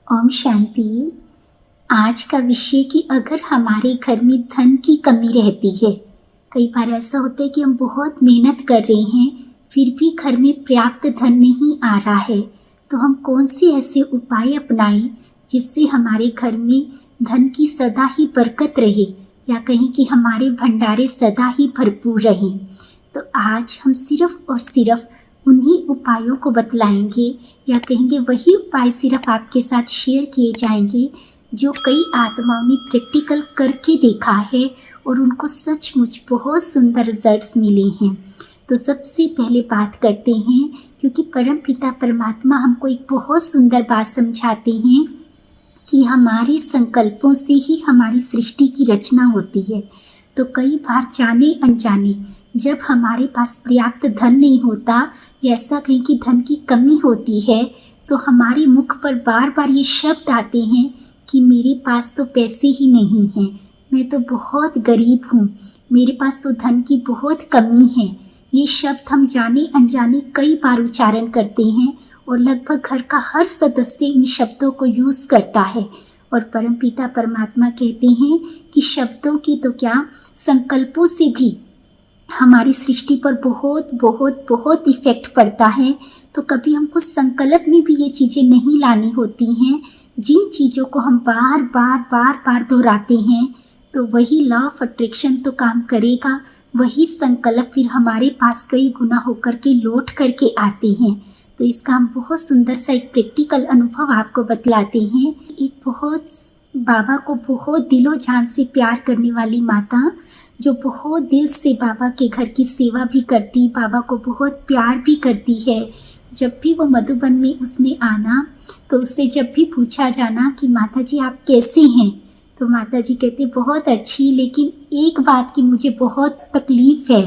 ओम शांति। आज का विषय कि अगर हमारे घर में धन की कमी रहती है, कई बार ऐसा होता है कि हम बहुत मेहनत कर रहे हैं फिर भी घर में पर्याप्त धन नहीं आ रहा है, तो हम कौन से ऐसे उपाय अपनाएं जिससे हमारे घर में धन की सदा ही बरकत रहे, या कहें कि हमारे भंडारे सदा ही भरपूर रहें। तो आज हम सिर्फ और सिर्फ उन्हीं उपायों को बतलाएंगे, या कहेंगे वही उपाय सिर्फ आपके साथ शेयर किए जाएंगे जो कई आत्माओं ने प्रैक्टिकल करके देखा है और उनको सचमुच बहुत सुंदर रिजल्ट्स मिले हैं। तो सबसे पहले बात करते हैं, क्योंकि परम पिता परमात्मा हमको एक बहुत सुंदर बात समझाते हैं कि हमारे संकल्पों से ही हमारी सृष्टि की रचना होती है। तो कई बार जाने अनजाने जब हमारे पास पर्याप्त धन नहीं होता, या ऐसा कहीं कि धन की कमी होती है, तो हमारे मुख पर बार बार ये शब्द आते हैं कि मेरे पास तो पैसे ही नहीं हैं, मैं तो बहुत गरीब हूँ, मेरे पास तो धन की बहुत कमी है। ये शब्द हम जाने अनजाने कई बार उच्चारण करते हैं और लगभग घर का हर सदस्य इन शब्दों को यूज़ करता है। और परमपिता परमात्मा कहते हैं कि शब्दों की तो क्या, संकल्पों से भी हमारी सृष्टि पर बहुत बहुत बहुत इफ़ेक्ट पड़ता है। तो कभी हमको संकल्प में भी ये चीज़ें नहीं लानी होती हैं। जिन चीज़ों को हम बार बार दोहराते हैं, तो वही लॉ ऑफ अट्रैक्शन तो काम करेगा, वही संकल्प फिर हमारे पास कई गुना होकर के लौट करके आते हैं। तो इसका हम बहुत सुंदर सा एक प्रैक्टिकल अनुभव आपको बतलाते हैं। एक बहुत बाबा को बहुत दिलो जान से प्यार करने वाली माता, जो बहुत दिल से बाबा के घर की सेवा भी करती, बाबा को बहुत प्यार भी करती है। जब भी वो मधुबन में उसने आना, तो उससे जब भी पूछा जाना कि माता जी आप कैसे हैं, तो माता जी कहते बहुत अच्छी, लेकिन एक बात की मुझे बहुत तकलीफ़ है,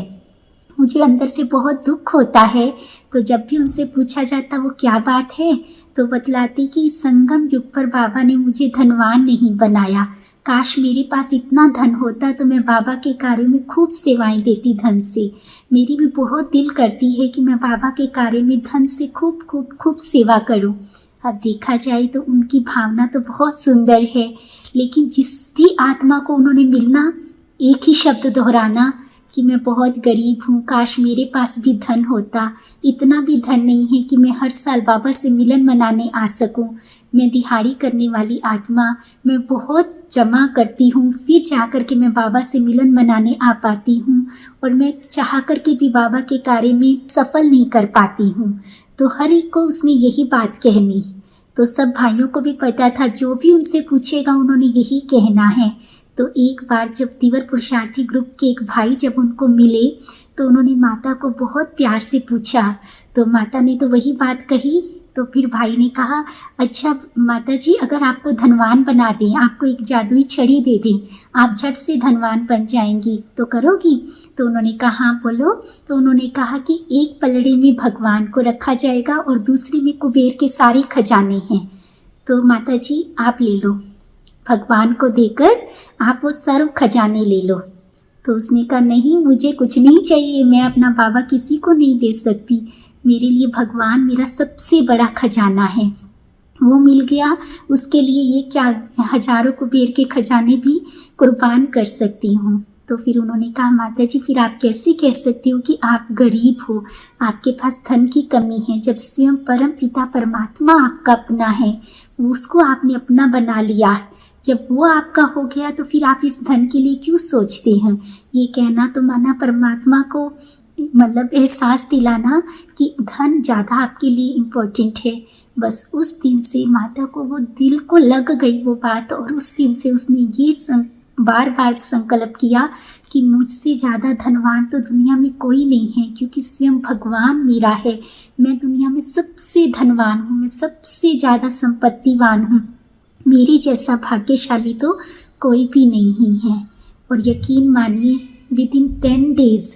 मुझे अंदर से बहुत दुख होता है। तो जब भी उनसे पूछा जाता वो क्या बात है, तो बतलाती कि संगम युग पर बाबा ने मुझे धनवान नहीं बनाया, काश मेरे पास इतना धन होता तो मैं बाबा के कार्य में खूब सेवाएं देती धन से। मेरी भी बहुत दिल करती है कि मैं बाबा के कार्य में धन से खूब खूब खूब सेवा करूं। अब देखा जाए तो उनकी भावना तो बहुत सुंदर है, लेकिन जिस भी आत्मा को उन्होंने मिलना, एक ही शब्द दोहराना कि मैं बहुत गरीब हूँ, काश मेरे पास भी धन होता, इतना भी धन नहीं है कि मैं हर साल बाबा से मिलन मनाने आ सकूँ। मैं दिहाड़ी करने वाली आत्मा, मैं बहुत जमा करती हूँ, फिर जा कर के मैं बाबा से मिलन मनाने आ पाती हूँ, और मैं चाह कर के भी बाबा के कार्य में सफल नहीं कर पाती हूँ। तो हर एक को उसने यही बात कहनी। तो सब भाइयों को भी पता था, जो भी उनसे पूछेगा उन्होंने यही कहना है। तो एक बार जब तीवर पुरुषार्थी ग्रुप के एक भाई जब उनको मिले, तो उन्होंने माता को बहुत प्यार से पूछा, तो माता ने तो वही बात कही। तो फिर भाई ने कहा, अच्छा माता जी, अगर आपको धनवान बना दें, आपको एक जादुई छड़ी दे दें, आप झट से धनवान बन जाएंगी, तो करोगी? तो उन्होंने कहा हाँ बोलो। तो उन्होंने कहा कि एक पलड़े में भगवान को रखा जाएगा और दूसरे में कुबेर के सारे खजाने हैं, तो माता जी आप ले लो, भगवान को देकर आप वो सर्व खजाने ले लो। तो उसने कहा नहीं, मुझे कुछ नहीं चाहिए, मैं अपना बाबा किसी को नहीं दे सकती, मेरे लिए भगवान मेरा सबसे बड़ा खजाना है, वो मिल गया, उसके लिए ये क्या, हजारों कुबेर के खजाने भी कुर्बान कर सकती हूँ। तो फिर उन्होंने कहा माता जी फिर आप कैसे कह सकती हो कि आप गरीब हो, आपके पास धन की कमी है, जब स्वयं परम पिता परमात्मा आपका अपना है, उसको आपने अपना बना लिया, जब वो आपका हो गया तो फिर आप इस धन के लिए क्यों सोचते हैं। ये कहना तो माना परमात्मा को मतलब एहसास दिलाना कि धन ज़्यादा आपके लिए इम्पोर्टेंट है। बस उस दिन से माता को वो दिल को लग गई वो बात, और उस दिन से उसने ये बार बार संकल्प किया कि मुझसे ज़्यादा धनवान तो दुनिया में कोई नहीं है, क्योंकि स्वयं भगवान मेरा है, मैं दुनिया में सबसे धनवान हूँ, मैं सबसे ज़्यादा संपत्तिवान हूँ, मेरे जैसा भाग्यशाली तो कोई भी नहीं है। और यकीन मानिए विद इन 10 days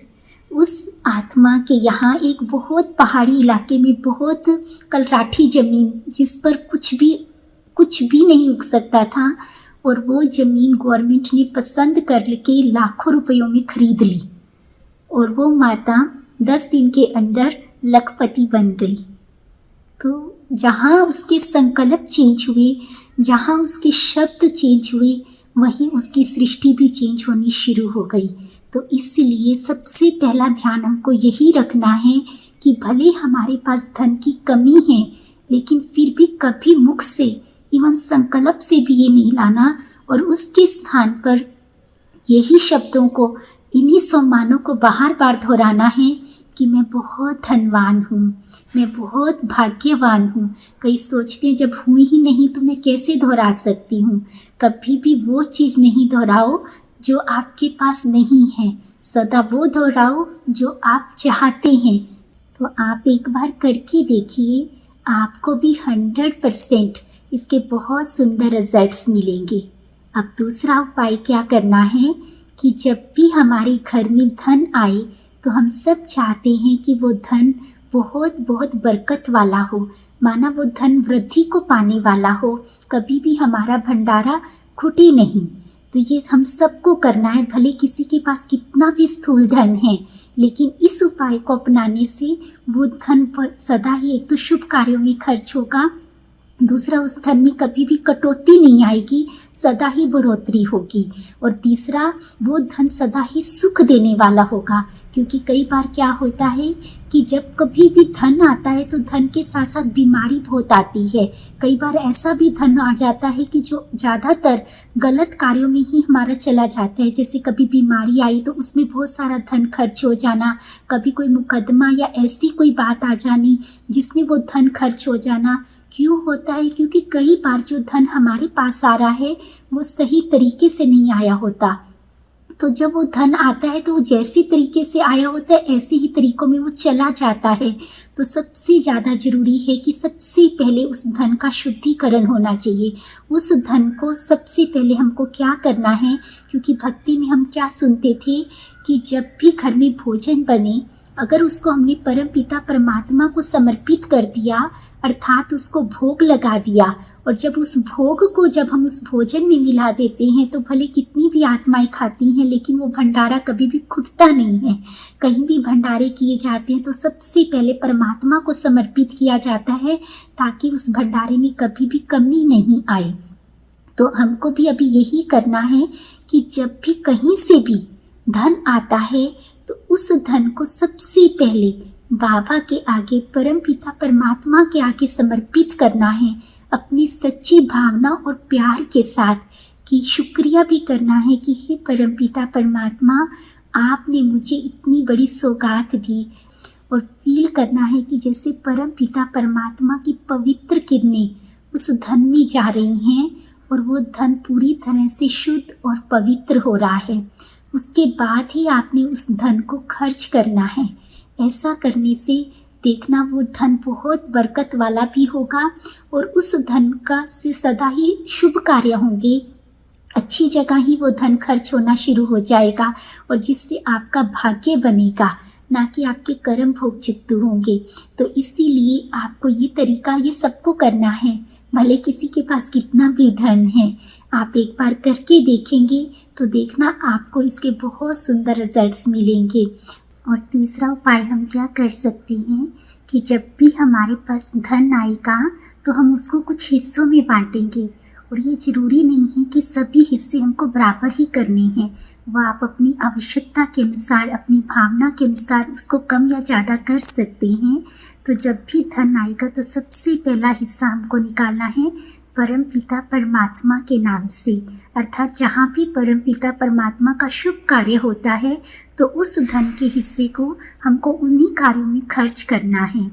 उस आत्मा के यहाँ एक बहुत पहाड़ी इलाके में बहुत कलराठी ज़मीन, जिस पर कुछ भी नहीं उग सकता था, और वो ज़मीन गवर्नमेंट ने पसंद कर के लाखों रुपयों में खरीद ली, और वो माता 10 दिन के अंदर लखपति बन गई। तो जहाँ उसके संकल्प चेंज हुए, जहाँ उसके शब्द चेंज हुए, वहीं उसकी सृष्टि भी चेंज होनी शुरू हो गई। तो इसलिए सबसे पहला ध्यान हमको यही रखना है कि भले हमारे पास धन की कमी है, लेकिन फिर भी कभी मुख से, इवन संकल्प से भी ये नहीं लाना और उसके स्थान पर यही शब्दों को, इन्हीं सम्मानों को बार बार दोहराना है कि मैं बहुत धनवान हूँ, मैं बहुत भाग्यवान हूँ। कई सोचते हैं जब हुई ही नहीं तो मैं कैसे दोहरा सकती हूँ। कभी भी वो चीज़ नहीं दोहराओ जो आपके पास नहीं है, सदा वो दोहराओ जो आप चाहते हैं। तो आप एक बार करके देखिए, आपको भी 100% इसके बहुत सुंदर रिजल्ट्स मिलेंगे। अब दूसरा उपाय क्या करना है कि जब भी हमारे घर में धन आए तो हम सब चाहते हैं कि वो धन बहुत बहुत बरकत वाला हो, माना वो धन वृद्धि को पाने वाला हो, कभी भी हमारा भंडारा खुटे नहीं। तो ये हम सबको करना है, भले किसी के पास कितना भी स्थूल धन है, लेकिन इस उपाय को अपनाने से वो धन पर सदा ही एक तो शुभ कार्यों में खर्च होगा, दूसरा उस धन में कभी भी कटौती नहीं आएगी, सदा ही बढ़ोतरी होगी, और तीसरा वो धन सदा ही सुख देने वाला होगा। क्योंकि कई बार क्या होता है कि जब कभी भी धन आता है तो धन के साथ साथ बीमारी बहुत आती है। कई बार ऐसा भी धन आ जाता है कि जो ज़्यादातर गलत कार्यों में ही हमारा चला जाता है। जैसे कभी बीमारी आई तो उसमें बहुत सारा धन खर्च हो जाना, कभी कोई मुकदमा या ऐसी कोई बात आ जानी जिसमें वो धन खर्च हो जाना। क्यों होता है? क्योंकि कई बार जो धन हमारे पास आ रहा है वो सही तरीके से नहीं आया होता। तो जब वो धन आता है तो वो जैसी तरीके से आया होता है ऐसे ही तरीकों में वो चला जाता है। तो सबसे ज़्यादा ज़रूरी है कि सबसे पहले उस धन का शुद्धिकरण होना चाहिए। उस धन को सबसे पहले हमको क्या करना है, क्योंकि भक्ति में हम क्या सुनते थे कि जब भी घर में भोजन बने, अगर उसको हमने परम पिता परमात्मा को समर्पित कर दिया, अर्थात उसको भोग लगा दिया, और जब उस भोग को जब हम उस भोजन में मिला देते हैं तो भले कितनी भी आत्माएं खाती हैं लेकिन वो भंडारा कभी भी खुटता नहीं है। कहीं भी भंडारे किए जाते हैं तो सबसे पहले परमात्मा को समर्पित किया जाता है ताकि उस भंडारे में कभी भी कमी नहीं आए। तो हमको भी अभी यही करना है कि जब भी कहीं से भी धन आता है तो उस धन को सबसे पहले बाबा के आगे, परम पिता परमात्मा के आगे समर्पित करना है अपनी सच्ची भावना और प्यार के साथ, कि शुक्रिया भी करना है कि हे परम पिता परमात्मा, आपने मुझे इतनी बड़ी सौगात दी, और फील करना है कि जैसे परम पिता परमात्मा की पवित्र किरणें उस धन में जा रही हैं और वो धन पूरी तरह से शुद्ध और पवित्र हो रहा है। उसके बाद ही आपने उस धन को खर्च करना है। ऐसा करने से देखना वो धन बहुत बरकत वाला भी होगा और उस धन का से सदा ही शुभ कार्य होंगे, अच्छी जगह ही वो धन खर्च होना शुरू हो जाएगा, और जिससे आपका भाग्य बनेगा, ना कि आपके कर्म भोग चित्तू होंगे। तो इसीलिए आपको ये तरीका, ये सबको करना है, भले किसी के पास कितना भी धन है। आप एक बार करके देखेंगे तो देखना आपको इसके बहुत सुंदर रिजल्ट्स मिलेंगे। और तीसरा उपाय हम क्या कर सकते हैं कि जब भी हमारे पास धन आएगा तो हम उसको कुछ हिस्सों में बांटेंगे, और ये ज़रूरी नहीं है कि सभी हिस्से हमको बराबर ही करने हैं। वह आप अपनी आवश्यकता के अनुसार, अपनी भावना के अनुसार उसको कम या ज़्यादा कर सकते हैं। तो जब भी धन आएगा तो सबसे पहला हिस्सा हमको निकालना है परम पिता परमात्मा के नाम से, अर्थात जहाँ भी परम पिता परमात्मा का शुभ कार्य होता है तो उस धन के हिस्से को हमको उन्हीं कार्यों में खर्च करना है।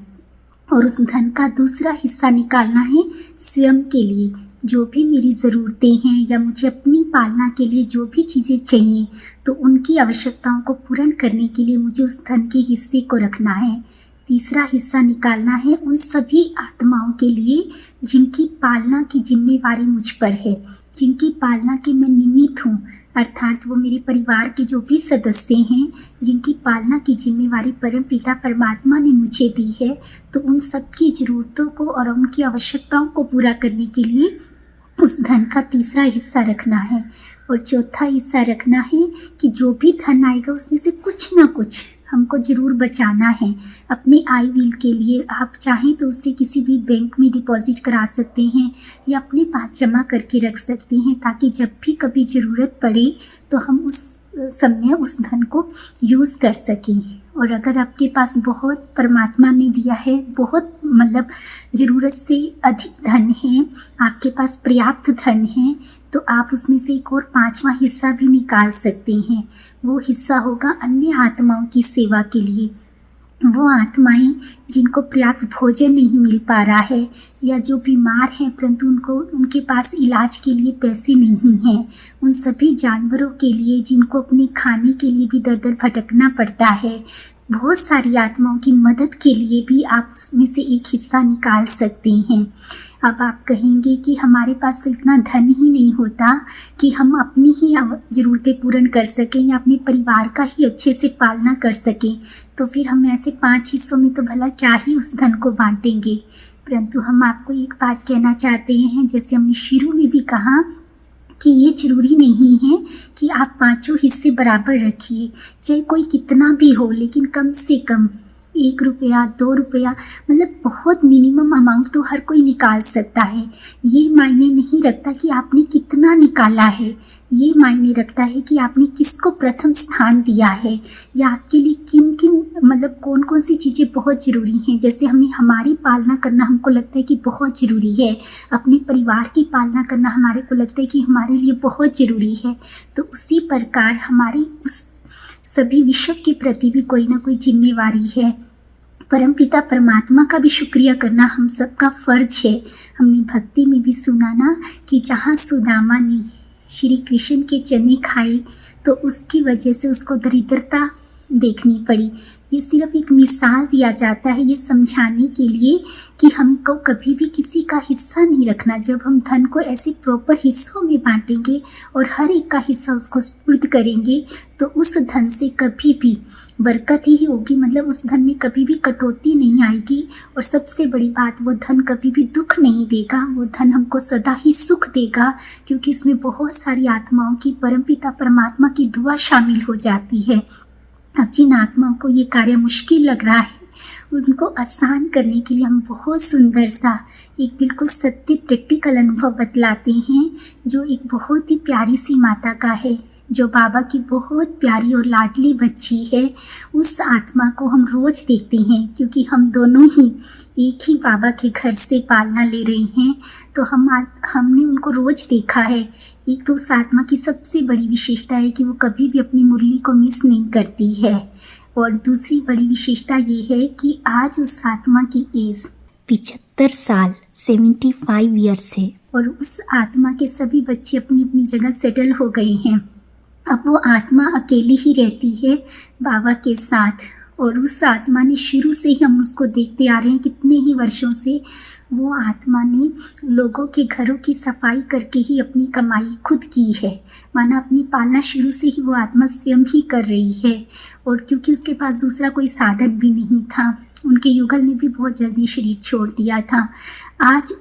और उस धन का दूसरा हिस्सा निकालना है स्वयं के लिए, जो भी मेरी ज़रूरतें हैं या मुझे अपनी पालना के लिए जो भी चीज़ें चाहिए तो उनकी आवश्यकताओं को पूर्ण करने के लिए मुझे उस धन के हिस्से को रखना है। तीसरा हिस्सा निकालना है उन सभी आत्माओं के लिए जिनकी पालना की जिम्मेवारी मुझ पर है, जिनकी पालना के मैं निमित्त हूँ, अर्थात वो मेरे परिवार के जो भी सदस्य हैं जिनकी पालना की जिम्मेवारी परम पिता परमात्मा ने मुझे दी है। तो उन सब की ज़रूरतों को और उनकी आवश्यकताओं को पूरा करने के लिए उस धन का तीसरा हिस्सा रखना है। और चौथा हिस्सा रखना है कि जो भी धन आएगा उसमें से कुछ ना कुछ हमको ज़रूर बचाना है अपने आई व्हील के लिए। आप चाहें तो उसे किसी भी बैंक में डिपॉजिट करा सकते हैं या अपने पास जमा करके रख सकते हैं, ताकि जब भी कभी ज़रूरत पड़े तो हम उस समय उस धन को यूज़ कर सकें। और अगर आपके पास बहुत परमात्मा ने दिया है, बहुत मतलब ज़रूरत से अधिक धन है, आपके पास पर्याप्त धन है, तो आप उसमें से एक और 5वां हिस्सा भी निकाल सकते हैं। वो हिस्सा होगा अन्य आत्माओं की सेवा के लिए। वो आत्माएं जिनको पर्याप्त भोजन नहीं मिल पा रहा है या जो बीमार हैं परंतु उनके पास इलाज के लिए पैसे नहीं हैं, उन सभी जानवरों के लिए जिनको अपने खाने के लिए भी दर दर भटकना पड़ता है, बहुत सारी आत्माओं की मदद के लिए भी आप उसमें से एक हिस्सा निकाल सकते हैं। अब आप कहेंगे कि हमारे पास तो इतना धन ही नहीं होता कि हम अपनी ही ज़रूरतें पूर्ण कर सकें या अपने परिवार का ही अच्छे से पालना कर सकें, तो फिर हम ऐसे 5 हिस्सों में तो भला क्या ही उस धन को बांटेंगे। परंतु हम आपको एक बात कहना चाहते हैं, जैसे हमने शुरू में भी कहा कि ये ज़रूरी नहीं है कि आप 5 हिस्से बराबर रखिए, चाहे कोई कितना भी हो, लेकिन कम से कम 1 रुपया 2 रुपया मतलब बहुत मिनिमम अमाउंट तो हर कोई निकाल सकता है। ये मायने नहीं रखता कि आपने कितना निकाला है, ये मायने रखता है कि आपने किसको प्रथम स्थान दिया है या आपके लिए किन किन मतलब कौन कौन सी चीज़ें बहुत ज़रूरी हैं। जैसे हमारी पालना करना हमको लगता है कि बहुत ज़रूरी है, अपने परिवार की पालना करना हमारे को लगता है कि हमारे लिए बहुत ज़रूरी है, तो उसी प्रकार हमारी उस सभी विश्व के प्रति भी कोई ना कोई जिम्मेवारी है। परमपिता परमात्मा का भी शुक्रिया करना हम सबका फ़र्ज है। हमने भक्ति में भी सुना ना कि जहाँ सुदामा ने श्री कृष्ण के चने खाए तो उसकी वजह से उसको दरिद्रता देखनी पड़ी। ये सिर्फ एक मिसाल दिया जाता है ये समझाने के लिए कि हमको कभी भी किसी का हिस्सा नहीं रखना। जब हम धन को ऐसे प्रॉपर हिस्सों में बांटेंगे और हर एक का हिस्सा उसको स्पुर्द करेंगे तो उस धन से कभी भी बरकत ही होगी, मतलब उस धन में कभी भी कटौती नहीं आएगी। और सबसे बड़ी बात, वो धन कभी भी दुख नहीं देगा, वो धन हमको सदा ही सुख देगा, क्योंकि इसमें बहुत सारी आत्माओं की परमपिता परमात्मा की दुआ शामिल हो जाती है। अब जिन आत्माओं को ये कार्य मुश्किल लग रहा है उनको आसान करने के लिए हम बहुत सुंदर सा एक बिल्कुल सत्य प्रैक्टिकल अनुभव बतलाते हैं, जो एक बहुत ही प्यारी सी माता का है, जो बाबा की बहुत प्यारी और लाडली बच्ची है। उस आत्मा को हम रोज़ देखते हैं, क्योंकि हम दोनों ही एक ही बाबा के घर से पालना ले रहे हैं, तो हमने उनको रोज़ देखा है। एक तो उस आत्मा की सबसे बड़ी विशेषता है कि वो कभी भी अपनी मुरली को मिस नहीं करती है, और दूसरी बड़ी विशेषता ये है कि आज उस आत्मा की एज 75 साल 75 ईयर्स है, और उस आत्मा के सभी बच्चे अपनी अपनी जगह सेटल हो गए हैं। अब वो आत्मा अकेली ही रहती है बाबा के साथ, और उस आत्मा ने शुरू से ही हम उसको देखते आ रहे हैं कितने ही वर्षों से, वो आत्मा ने लोगों के घरों की सफाई करके ही अपनी कमाई खुद की है। माना अपनी पालना शुरू से ही वो आत्मा स्वयं ही कर रही है, और क्योंकि उसके पास दूसरा कोई साधन भी नहीं था, उनके युगल ने भी बहुत जल्दी शरीर छोड़ दिया था। आज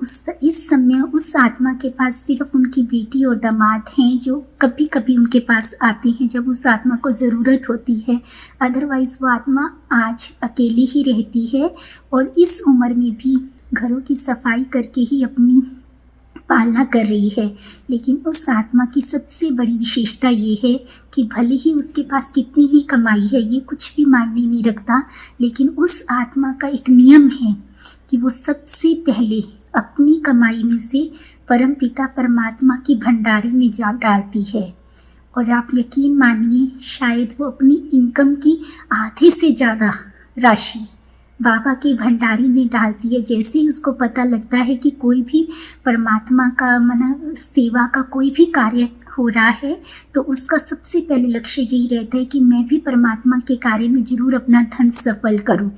इस समय उस आत्मा के पास सिर्फ उनकी बेटी और दामाद हैं, जो कभी कभी उनके पास आते हैं जब उस आत्मा को ज़रूरत होती है। अदरवाइज़ वो आत्मा आज अकेली ही रहती है, और इस उम्र में भी घरों की सफाई करके ही अपनी पालना कर रही है। लेकिन उस आत्मा की सबसे बड़ी विशेषता ये है कि भले ही उसके पास कितनी ही कमाई है, ये कुछ भी मायने नहीं रखता, लेकिन उस आत्मा का एक नियम है कि वो सबसे पहले अपनी कमाई में से परमपिता परमात्मा की भंडारी में जा डालती है। और आप यकीन मानिए, शायद वो अपनी इनकम की आधे से ज़्यादा राशि बाबा की भंडारी में डालती है। जैसे ही उसको पता लगता है कि कोई भी परमात्मा का सेवा का कोई भी कार्य हो रहा है, तो उसका सबसे पहले लक्ष्य यही रहता है कि मैं भी परमात्मा के कार्य में ज़रूर अपना धन सफल करूं।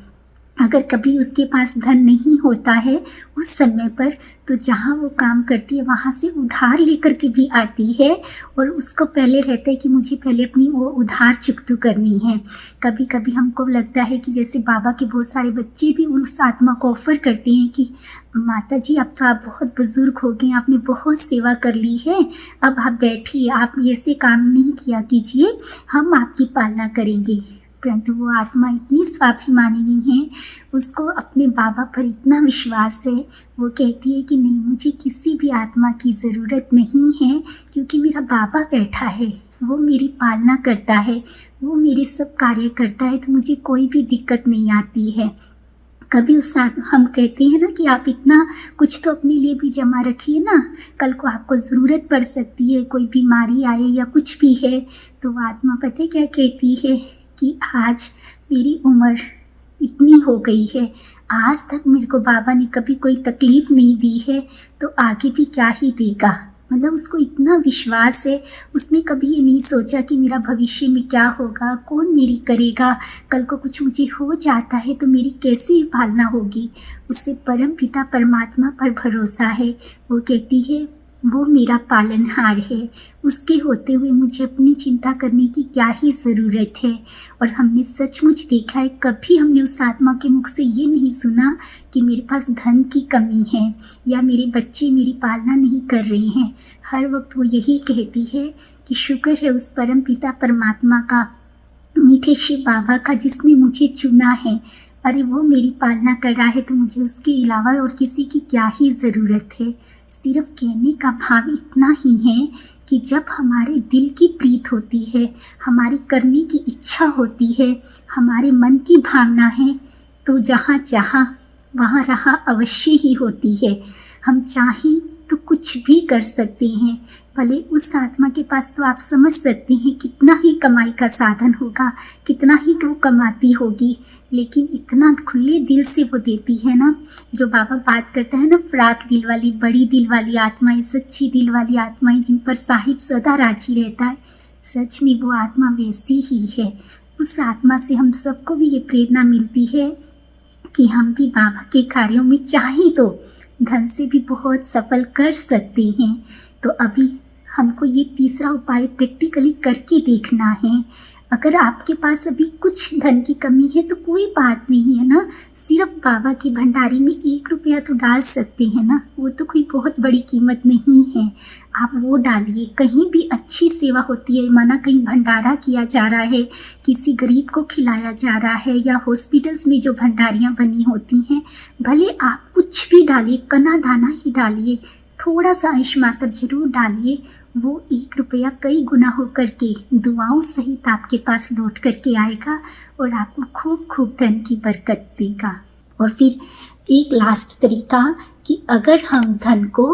अगर कभी उसके पास धन नहीं होता है उस समय पर, तो जहाँ वो काम करती है वहाँ से उधार लेकर के भी आती है, और उसको पहले रहता है कि मुझे पहले अपनी वो उधार चुकता करनी है। कभी कभी हमको लगता है कि जैसे बाबा के बहुत सारे बच्चे भी उस आत्मा को ऑफ़र करते हैं कि माता जी, अब तो आप बहुत बुज़ुर्ग हो गए, आपने बहुत सेवा कर ली है, अब आप बैठिए, आप ऐसे काम नहीं किया कीजिए, हम आपकी पालना करेंगे। परंतु वो आत्मा इतनी स्वाभिमानी है, उसको अपने बाबा पर इतना विश्वास है। वो कहती है कि नहीं, मुझे किसी भी आत्मा की ज़रूरत नहीं है, क्योंकि मेरा बाबा बैठा है, वो मेरी पालना करता है, वो मेरे सब कार्य करता है, तो मुझे कोई भी दिक्कत नहीं आती है। कभी उस साथ हम कहते हैं ना कि आप इतना कुछ तो अपने लिए भी जमा रखिए ना, कल को आपको ज़रूरत पड़ सकती है, कोई बीमारी आए या कुछ भी है। तो वो आत्मा पता है क्या कहती है कि आज मेरी उम्र इतनी हो गई है, आज तक मेरे को बाबा ने कभी कोई तकलीफ़ नहीं दी है, तो आगे भी क्या ही देगा। मतलब उसको इतना विश्वास है, उसने कभी ये नहीं सोचा कि मेरा भविष्य में क्या होगा, कौन मेरी करेगा, कल को कुछ मुझे हो जाता है तो मेरी कैसे पालना होगी। उससे परम पिता परमात्मा पर भरोसा है। वो कहती है वो मेरा पालनहार है, उसके होते हुए मुझे अपनी चिंता करने की क्या ही ज़रूरत है। और हमने सचमुच देखा है, कभी हमने उस आत्मा के मुख से ये नहीं सुना कि मेरे पास धन की कमी है या मेरे बच्चे मेरी पालना नहीं कर रहे हैं। हर वक्त वो यही कहती है कि शुक्र है उस परम पिता परमात्मा का, मीठे शिव बाबा का, जिसने मुझे चुना है। अरे वो मेरी पालना कर रहा है तो मुझे उसके अलावा और किसी की क्या ही ज़रूरत है। सिर्फ कहने का भाव इतना ही है कि जब हमारे दिल की प्रीत होती है, हमारी करने की इच्छा होती है, हमारे मन की भावना है, तो जहाँ चाहा वहाँ रहा अवश्य ही होती है। हम चाहें तो कुछ भी कर सकते हैं। भले उस आत्मा के पास तो आप समझ सकते हैं कितना ही कमाई का साधन होगा, कितना ही वो कमाती होगी, लेकिन इतना खुले दिल से वो देती है ना। जो बाबा बात करता है ना, फ्राक दिल वाली, बड़ी दिल वाली आत्माएं, सच्ची दिल वाली आत्माएं, जिन पर साहिब सदा राजी रहता है, सच में वो आत्मा वैसी ही है। उस आत्मा से हम सबको भी ये प्रेरणा मिलती है कि हम भी बाबा के कार्यों में चाहें तो धन से भी बहुत सफल कर सकते हैं। तो अभी हमको ये तीसरा उपाय प्रैक्टिकली करके देखना है। अगर आपके पास अभी कुछ धन की कमी है तो कोई बात नहीं है ना, सिर्फ बाबा की भंडारी में 1 रुपया तो डाल सकते हैं ना, वो तो कोई बहुत बड़ी कीमत नहीं है। आप वो डालिए। कहीं भी अच्छी सेवा होती है, माना कहीं भंडारा किया जा रहा है, किसी गरीब को खिलाया जा रहा है, या हॉस्पिटल्स में जो भंडारियाँ बनी होती हैं, भले आप कुछ भी डालिए, कना दाना ही डालिए, थोड़ा सा अंश मात्र जरूर डालिए। वो 1 रुपया कई गुना होकर के दुआओं सहित आपके पास लौट करके आएगा और आपको खूब खूब धन की बरकत देगा। और फिर एक लास्ट तरीका कि अगर हम धन को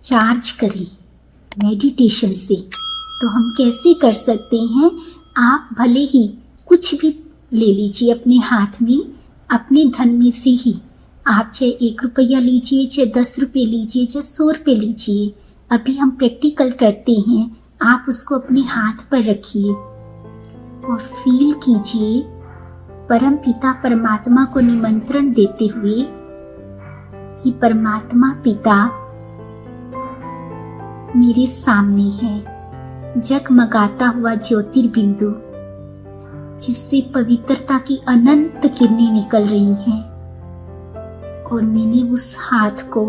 चार्ज करें मेडिटेशन से, तो हम कैसे कर सकते हैं। आप भले ही कुछ भी ले लीजिए अपने हाथ में, अपने धन में से ही, आप चाहे 1 रुपया लीजिए, चाहे 10 रुपये लीजिए, चाहे 100 रुपये लीजिए। अभी हम प्रैक्टिकल करते हैं। आप उसको अपने हाथ पर रखिए और फील कीजिए परम पिता परमात्मा को निमंत्रण देते हुए कि परमात्मा पिता मेरे सामने है, जगमगाता हुआ ज्योतिर्बिंदु, जिससे पवित्रता की अनंत किरणें निकल रही हैं। और मैंने उस हाथ को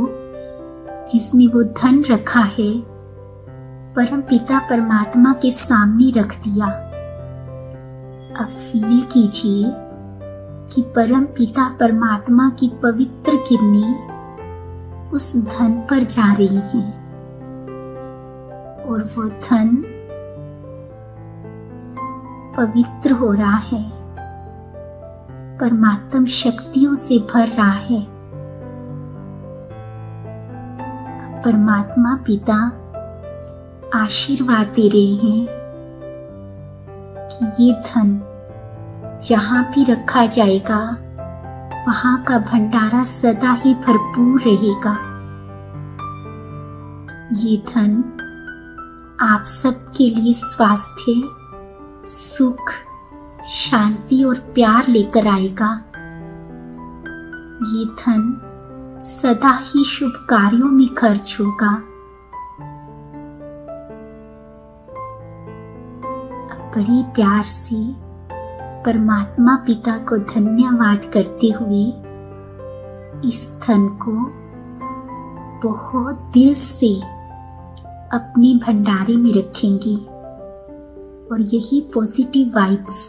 जिसमें वो धन रखा है, परम पिता परमात्मा के सामने रख दिया। अब फील कीजिए कि परम पिता परमात्मा की पवित्र किरणें उस धन पर जा रही हैं और वो धन पवित्र हो रहा है, परमात्म शक्तियों से भर रहा है। परमात्मा पिता आशीर्वाद दे रहे हैं कि ये धन जहां भी रखा जाएगा वहां का भंडारा सदा ही भरपूर रहेगा। ये धन आप सबके लिए स्वास्थ्य, सुख, शांति और प्यार लेकर आएगा। ये धन सदा ही शुभ कार्यों में खर्च होगा। बड़े प्यार से परमात्मा पिता को धन्यवाद करते हुए इस धन को बहुत दिल से अपने भंडारे में रखेंगे और यही पॉजिटिव वाइब्स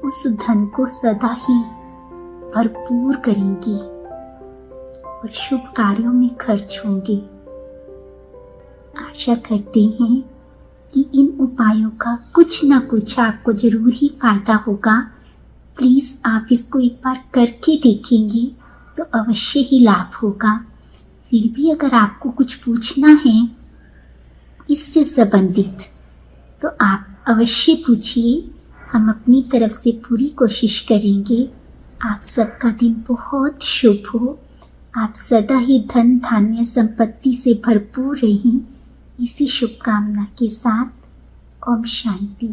उस धन को सदा ही भरपूर करेंगी और शुभ कार्यों में खर्च होंगे। आशा करते हैं कि इन उपायों का कुछ ना कुछ आपको जरूर ही फायदा होगा। प्लीज़ आप इसको एक बार करके देखेंगे तो अवश्य ही लाभ होगा। फिर भी अगर आपको कुछ पूछना है इससे संबंधित तो आप अवश्य पूछिए, हम अपनी तरफ से पूरी कोशिश करेंगे। आप सबका दिन बहुत शुभ हो, आप सदा ही धन धान्य संपत्ति से भरपूर रहें। इसी शुभकामना के साथ ओम शांति।